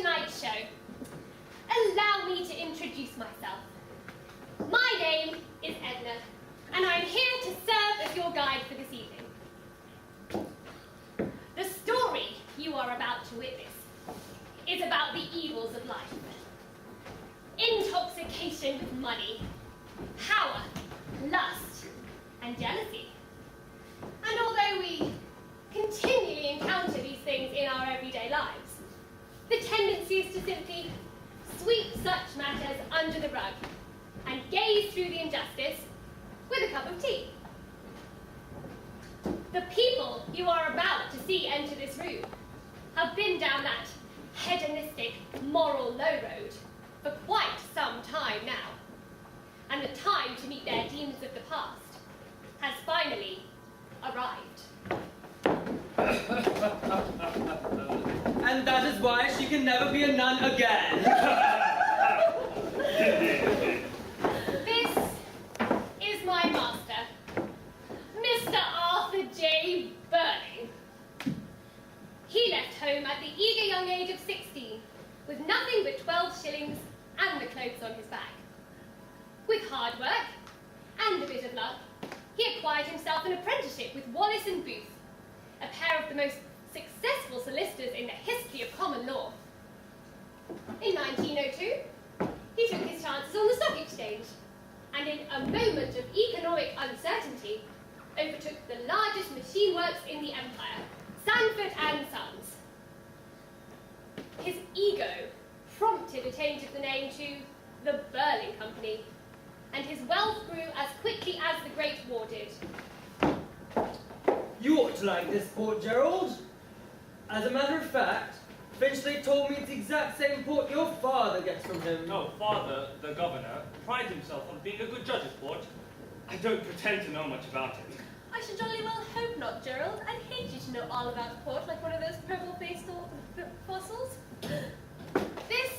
tonight's show. Allow me to introduce myself. My name is Edna, and I'm here to serve as your guide for this evening. The story you are about to witness is about the evils of life. Intoxication with money, power, lust, and jealousy. And although we continually encounter these things in our everyday lives, the tendency is to simply sweep such matters under the rug and gaze through the injustice with a cup of tea. The people you are about to see enter this room have been down that hedonistic, moral low road for quite some time now. And the time to meet their demons of the past has finally arrived. And that is why she can never be a nun again. This is my master, Mr. Arthur J. Burling. He left home at the eager young age of 16 with nothing but 12 shillings and the clothes on his back. With hard work and a bit of luck, he acquired himself an apprenticeship with Wallace and Booth, a pair of the most successful solicitors in the history of common law. In 1902, he took his chances on the stock exchange, and in a moment of economic uncertainty, overtook the largest machine works in the empire, Sanford and Sons. His ego prompted a change of the name to the Burling Company, and his wealth grew as quickly as the Great War did. You ought to like this port, Gerald. As a matter of fact, Finchley told me it's the exact same port your father gets from him. Oh, father, the governor, prides himself on being a good judge of port. I don't pretend to know much about it. I should jolly well hope not, Gerald. I'd hate you to know all about port like one of those purple-faced fossils. This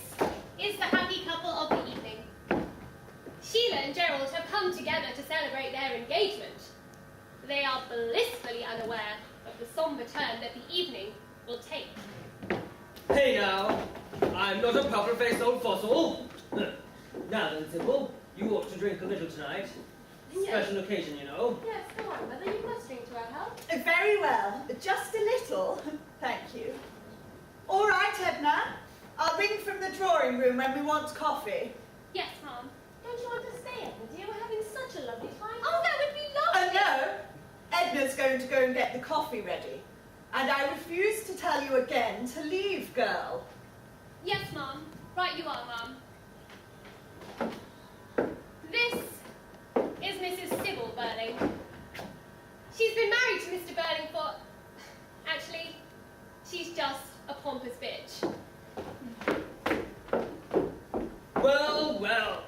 is the happy couple of the evening. Sheila and Gerald have come together to celebrate their engagement. They are blissfully unaware of the somber turn that the evening will take. Hey now, I'm not a purple-faced old fossil. Now then, Sybil, you ought to drink a little tonight. Special occasion, you know. Yes, go on, Mother. You must drink to our health. Very well. Just a little. Thank you. All right, Edna. I'll ring from the drawing room when we want coffee. Yes, Mom. Don't you want to stay, Edna, dear? We're having such a lovely time. Oh, that would be lovely! No. Edna's going to go and get the coffee ready. And I refuse to tell you again to leave, girl. Yes, Mom. Right you are, Mom. This is Mrs. Sybil Burling. She's been married to Mr. Burling for... Actually, she's just a pompous bitch. Well, well.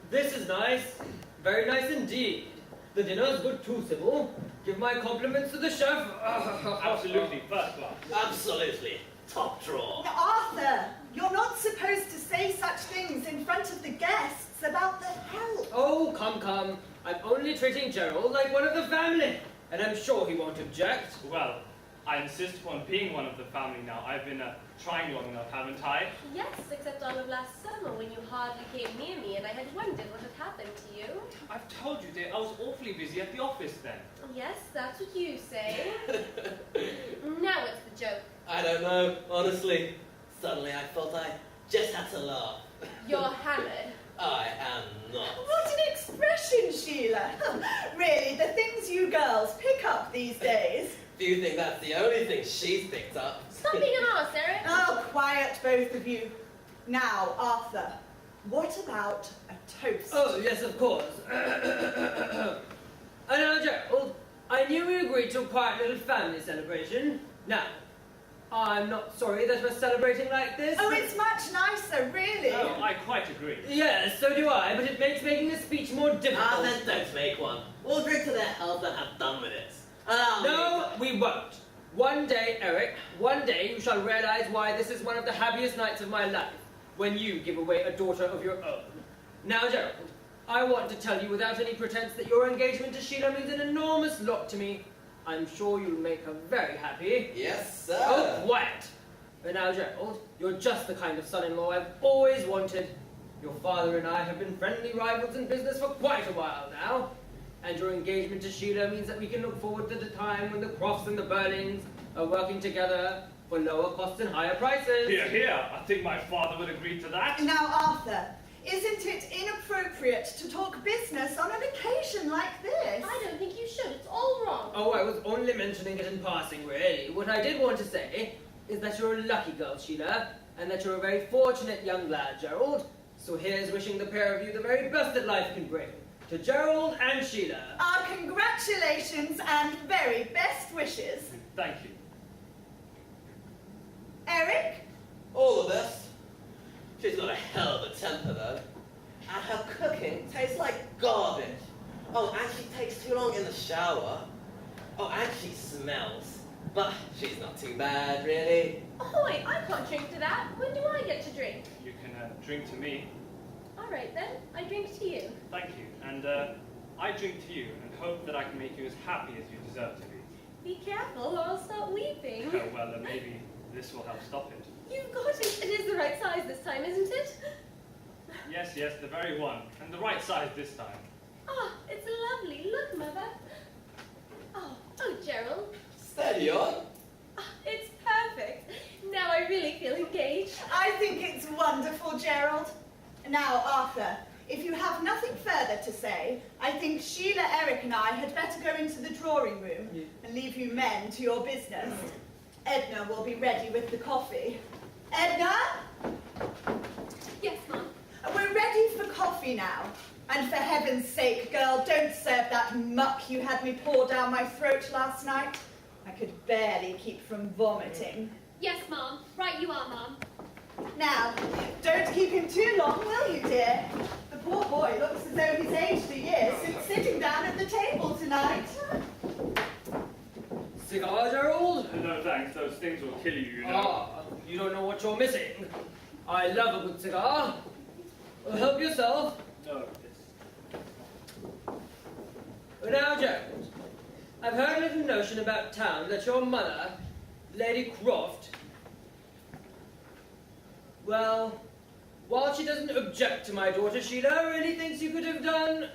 This is nice. Very nice indeed. The dinner's good too, Sybil. Give my compliments to the chef. Absolutely, first class. Absolutely. Top drawer. Now, Arthur, you're not supposed to say such things in front of the guests about the help. Oh, come, come. I'm only treating Gerald like one of the family, and I'm sure he won't object. Well, I insist upon being one of the family now. I've been trying long enough, haven't I? Yes, except all of last summer when you hardly came near me and I had wondered what had happened to you. I've told you, dear, I was awfully busy at the office then. Yes, that's what you say. Now what's the joke? I don't know, honestly. Suddenly I felt I just had to laugh. You're hammered. I am not. What an expression, Sheila. Really, the things you girls pick up these days. Do you think that's the only thing she's picked up? Stop being an arse, Eric. Oh, quiet, both of you. Now, Arthur, what about a toast? Oh, yes, of course. And now, Gerald, I knew we agreed to a quiet little family celebration. Now, I'm not sorry that we're celebrating like this. Oh, it's much nicer, really. Oh, I quite agree. Yes, so do I, but it makes making a speech more difficult. Ah, then don't make one. We'll drink to their health and have done with it. No, we won't. One day, Eric, one day you shall realize why this is one of the happiest nights of my life, when you give away a daughter of your own. Now, Gerald, I want to tell you without any pretense that your engagement to Sheila means an enormous lot to me. I'm sure you'll make her very happy. Yes, sir. Oh, quiet. But now, Gerald, you're just the kind of son-in-law I've always wanted. Your father and I have been friendly rivals in business for quite a while now. And your engagement to Sheila means that we can look forward to the time when the Crofts and the Burlings are working together for lower costs and higher prices. Here, here. I think my father would agree to that. Now, Arthur, isn't it inappropriate to talk business on an occasion like this? I don't think you should. It's all wrong. Oh, I was only mentioning it in passing, really. What I did want to say is that you're a lucky girl, Sheila, and that you're a very fortunate young lad, Gerald. So here's wishing the pair of you the very best that life can bring. To Gerald and Sheila. Our congratulations and very best wishes. Thank you. Eric? All of this. She's got a hell of a temper, though. And her cooking tastes like garbage. Oh, and she takes too long in the shower. Oh, and she smells. But she's not too bad, really. Oh, wait, I can't drink to that. When do I get to drink? You can drink to me. All right, then. I drink to you. Thank you. And I drink to you and hope that I can make you as happy as you deserve to be. Be careful or I'll start weeping. Oh, well, maybe this will help stop it. You've got it. It is the right size this time, isn't it? Yes, yes, the very one. And the right size this time. Ah, it's lovely. Look, Mother. Oh, Gerald. Steady on. Ah, it's perfect. Now I really feel engaged. I think it's wonderful, Gerald. Now, Arthur, if you have nothing further to say, I think Sheila, Eric and I had better go into the drawing room and leave you men to your business. Edna will be ready with the coffee. Edna? Yes, Mum. We're ready for coffee now. And for heaven's sake, girl, don't serve that muck you had me pour down my throat last night. I could barely keep from vomiting. Yes, Mum. Right you are, Mum. Now, don't keep him too long, will you, dear? The poor boy looks as though he's aged a year since sitting down at the table tonight. Cigar, Gerald? No, thanks. Those things will kill you, you know. Ah, you don't know what you're missing. I love a good cigar. Well, help yourself. No, Now, Gerald, I've heard a little notion about town that your mother, Lady Croft, well, while she doesn't object to my daughter Sheila, really thinks you could have done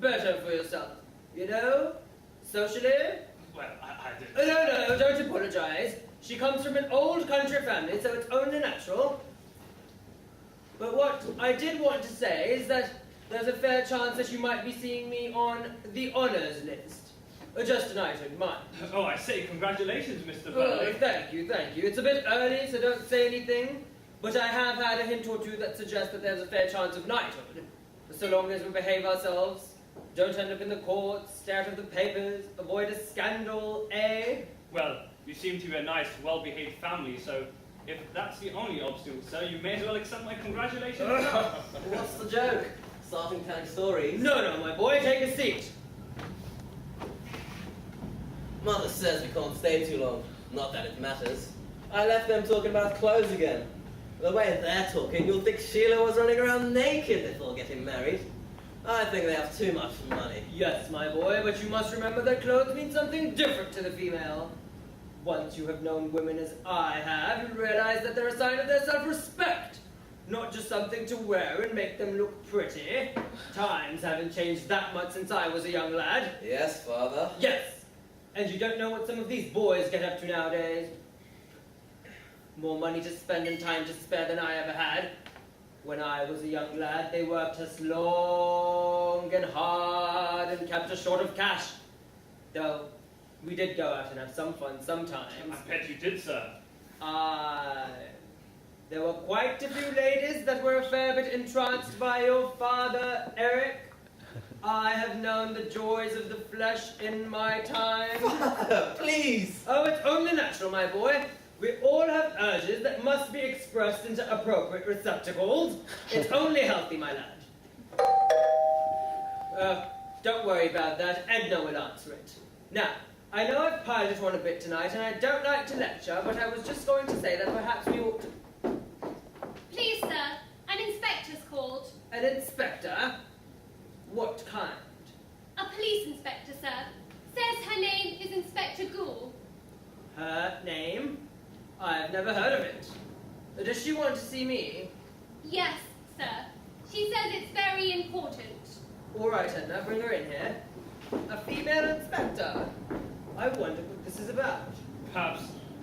better for yourself. You know? Socially? well, I didn't. No, don't apologize. She comes from an old country family, so it's only natural. But what I did want to say is that there's a fair chance that you might be seeing me on the honours list. Just an item, mind. Oh, I say, congratulations, Mr. Oh, Burling. thank you. It's a bit early, so don't say anything. But I have had a hint or two that suggests that there's a fair chance of knighthood. So long as we behave ourselves, don't end up in the courts, stay out of the papers, avoid a scandal, eh? Well, you seem to be a nice, well-behaved family, so if that's the only obstacle, sir, you may as well accept my congratulations. What's the joke? Starting telling stories? No, my boy, take a seat. Mother says we can't stay too long. Not that it matters. I left them talking about clothes again. The way they're talking, you'll think Sheila was running around naked before getting married. I think they have too much money. Yes, my boy, but you must remember that clothes mean something different to the female. Once you have known women as I have, you realize that they're a sign of their self-respect. Not just something to wear and make them look pretty. Times haven't changed that much since I was a young lad. Yes, Father. Yes, and you don't know what some of these boys get up to nowadays. More money to spend and time to spare than I ever had. When I was a young lad, they worked us long and hard and kept us short of cash. Though, we did go out and have some fun sometimes. I bet you did, sir. There were quite a few ladies that were a fair bit entranced by your father, Eric. I have known the joys of the flesh in my time. Father, please! Oh, it's only natural, my boy. We all have urges that must be expressed into appropriate receptacles. It's only healthy, my lad. Don't worry about that. Edna will answer it. Now, I know I've piled it on a bit tonight, and I don't like to lecture, but I was just going to say that perhaps we ought to... Please, sir, an inspector's called. An inspector? What kind? A police inspector, sir. Says her name is Inspector Gould. Her name? I've never heard of it. does she want to see me? Yes, sir. She says it's very important. All right, Edna, bring her in here. A female inspector. I wonder what this is about. Perhaps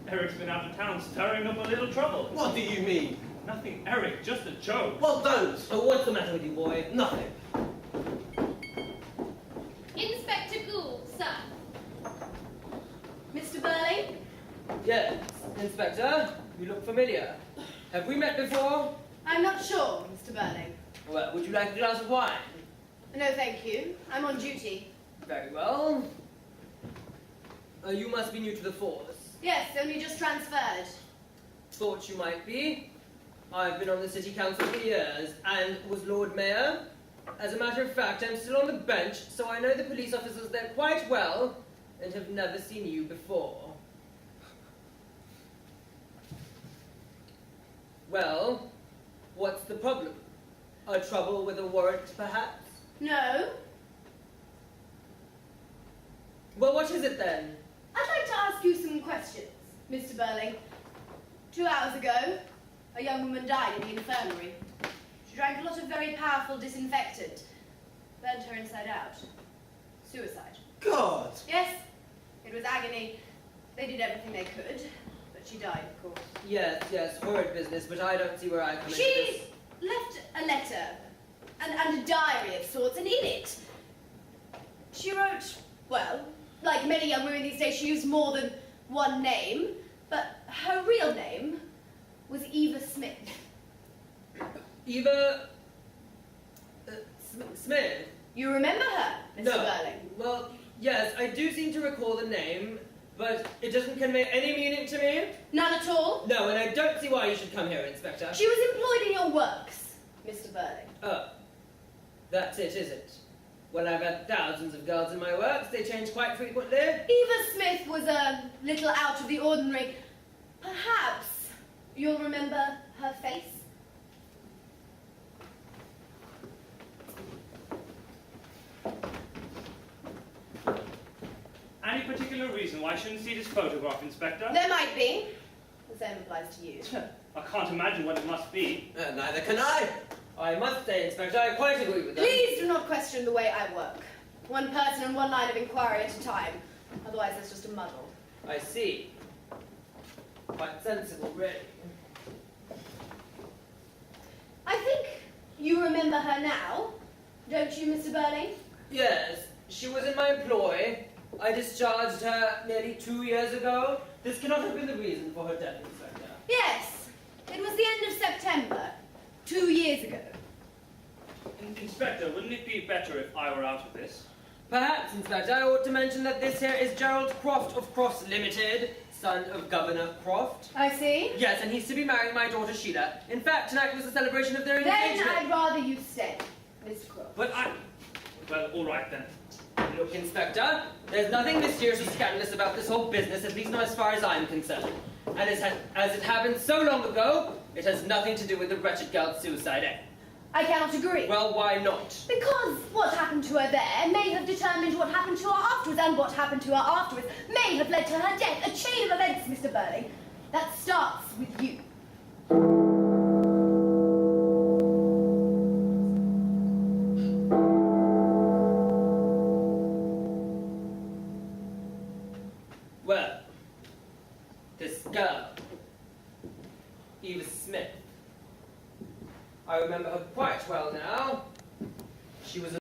Eric's been out of town stirring up a little trouble. What do you mean? Nothing, Eric, just a joke. Well, don't. Oh, what's the matter with you, boy? Nothing. Inspector Gould, sir. Mr. Burling? Yes, Inspector. You look familiar. Have we met before? I'm not sure, Mr. Burling. Well, would you like a glass of wine? No, thank you. I'm on duty. Very well. You must be new to the force. Yes, only just transferred. Thought you might be. I've been on the city council for years and was Lord Mayor. As a matter of fact, I'm still on the bench, so I know the police officers there quite well and have never seen you before. Well, what's the problem? A trouble with a warrant, perhaps? No. Well, what is it then? I'd like to ask you some questions, Mr. Burling. 2 hours ago, a young woman died in the infirmary. She drank a lot of very powerful disinfectant. Burnt her inside out. Suicide. God. Yes, it was agony. They did everything they could, but she died, of course. Yes, horrid business, but I don't see where I come into She this. left a letter and a diary of sorts, and in it, she wrote, well, like many young women these days, she used more than one name, but her real name was Eva Smith. Eva... Smith? You remember her, Mr. No. Burling? Well, yes, I do seem to recall the name, but it doesn't convey any meaning to me. None at all? No, and I don't see why you should come here, Inspector. She was employed in your works, Mr. Burling. Oh, that's it, is it? Well, I've had thousands of girls in my works. They change quite frequently. Eva Smith was a little out of the ordinary. Perhaps you'll remember her face? Any particular reason why I shouldn't see this photograph, Inspector? There might be. The same applies to you. I can't imagine what it must be. Neither can I. I must say, Inspector, I quite agree with that. Please do not question the way I work. One person and one line of inquiry at a time. Otherwise, there's just a muddle. I see. Quite sensible, really. I think you remember her now, don't you, Mr. Burling? Yes, she was in my employ. I discharged her nearly 2 years ago. This cannot have been the reason for her death, Inspector. Yes. It was the end of September, 2 years ago. Inspector, wouldn't it be better if I were out of this? Perhaps, Inspector, I ought to mention that this here is Gerald Croft of Cross Limited, son of Governor Croft. I see. Yes, and he's to be marrying my daughter Sheila. In fact, tonight was the celebration of their Then engagement. I'd rather you stay, Mr. Croft. But I... Well, all right then. Look, Inspector, there's nothing mysterious or scandalous about this whole business, at least not as far as I'm concerned. And as it happened so long ago, it has nothing to do with the wretched girl's suicide, eh? I cannot agree. Well, why not? Because what happened to her there may have determined what happened to her afterwards, and what happened to her afterwards may have led to her death. A chain of events, Mr. Burling, that starts with you. Well, this girl, Eva Smith, I remember her quite well now. She was a